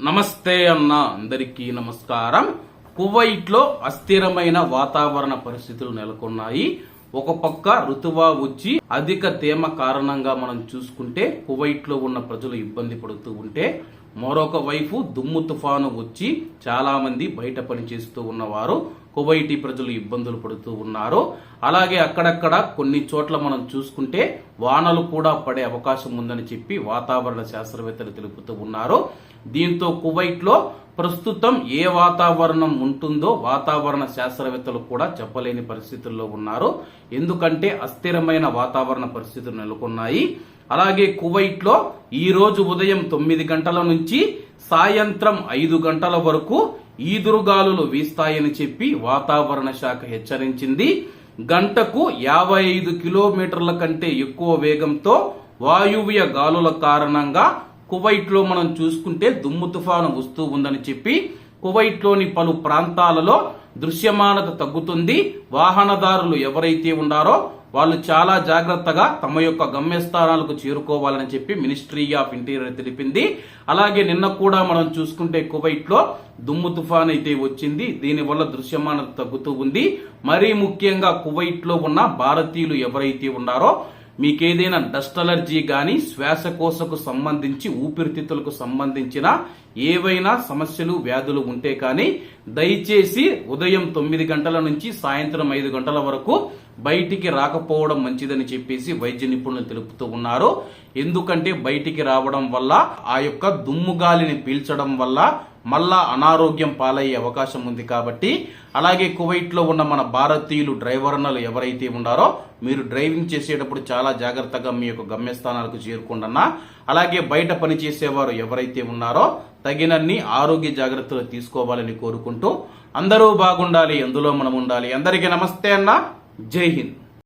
నమస్తే అన్న, అందరికీ నమస్కారం. కువైట్ లో అస్థిరమైన వాతావరణ పరిస్థితులు నెలకొన్నాయి. ఒక పక్క ఋతువా వచ్చి అధిక తేమ కారణంగా మనం చూసుకుంటే కువైట్ లో ఉన్న ప్రజలు ఇబ్బంది పడుతూ ఉంటే, మరొక వైపు దుమ్ము తుఫాను వచ్చి చాలా మంది బయట పని చేస్తూ ఉన్నవారు కువైటీ ప్రజలు ఇబ్బందులు పడుతూ ఉన్నారు. అలాగే అక్కడక్కడ కొన్ని చోట్ల మనం చూసుకుంటే వానలు కూడా పడే అవకాశం ఉందని చెప్పి వాతావరణ శాస్త్రవేత్తలు తెలుపుతూ ఉన్నారు. దీంతో కువైట్ లో ప్రస్తుతం ఏ వాతావరణం ఉంటుందో వాతావరణ శాస్త్రవేత్తలు కూడా చెప్పలేని పరిస్థితుల్లో ఉన్నారు. ఎందుకంటే అస్థిరమైన వాతావరణ పరిస్థితులు నెలకొన్నాయి. అలాగే కువైట్ లో ఈ రోజు ఉదయం 9 గంటల నుంచి సాయంత్రం 5 గంటల వరకు ఈదురుగాలులు వీస్తాయని చెప్పి వాతావరణ శాఖ హెచ్చరించింది. గంటకు 55 కిలోమీటర్ల కంటే ఎక్కువ వేగంతో వాయువ్య గాలుల కారణంగా కువైట్ లో మనం చూసుకుంటే దుమ్ము తుఫాను వస్తూ ఉందని చెప్పి కువైట్ లోని పలు ప్రాంతాలలో దృశ్యమానత తగ్గుతుంది. వాహనదారులు ఎవరైతే ఉన్నారో వాళ్ళు చాలా జాగ్రత్తగా తమ యొక్క గమ్యస్థానాలకు చేరుకోవాలని చెప్పి మినిస్ట్రీ ఆఫ్ ఇంటీరియర్ తెలిపింది. అలాగే నిన్న కూడా మనం చూసుకుంటే కువైట్ లో దుమ్ము తుఫాన్ అయితే వచ్చింది. దీనివల్ల దృశ్యమానత తగ్గుతూ ఉంది. మరీ ముఖ్యంగా కువైట్ లో ఉన్న భారతీయులు ఎవరైతే ఉన్నారో మీకేదైనా డస్ట్ అలర్జీ గాని శ్వాసకోశకు సంబంధించి ఊపిరితిత్తులకు సంబంధించిన ఏవైనా సమస్యలు వ్యాధులు ఉంటే కానీ దయచేసి ఉదయం 9 గంటల నుంచి సాయంత్రం 5 గంటల వరకు బయటికి రాకపోవడం మంచిదని చెప్పేసి వైద్య నిపుణులు తెలుపుతూ ఉన్నారు. ఎందుకంటే బయటికి రావడం వల్ల ఆ యొక్క దుమ్ము గాలిని పీల్చడం వల్ల మళ్ళా అనారోగ్యం పాలయ్యే అవకాశం ఉంది కాబట్టి, అలాగే కువైట్ లో ఉన్న మన భారతీయులు డ్రైవర్లు ఎవరైతే ఉన్నారో మీరు డ్రైవింగ్ చేసేటప్పుడు చాలా జాగ్రత్తగా మీ యొక్క గమ్యస్థానాలకు చేరుకోండన్నా. అలాగే బయట పని చేసేవారు ఎవరైతే ఉన్నారో తగినన్ని ఆరోగ్య జాగ్రత్తలు తీసుకోవాలని కోరుకుంటూ అందరూ బాగుండాలి, అందులో మనం ఉండాలి. అందరికీ నమస్తే అన్న, జై హింద్.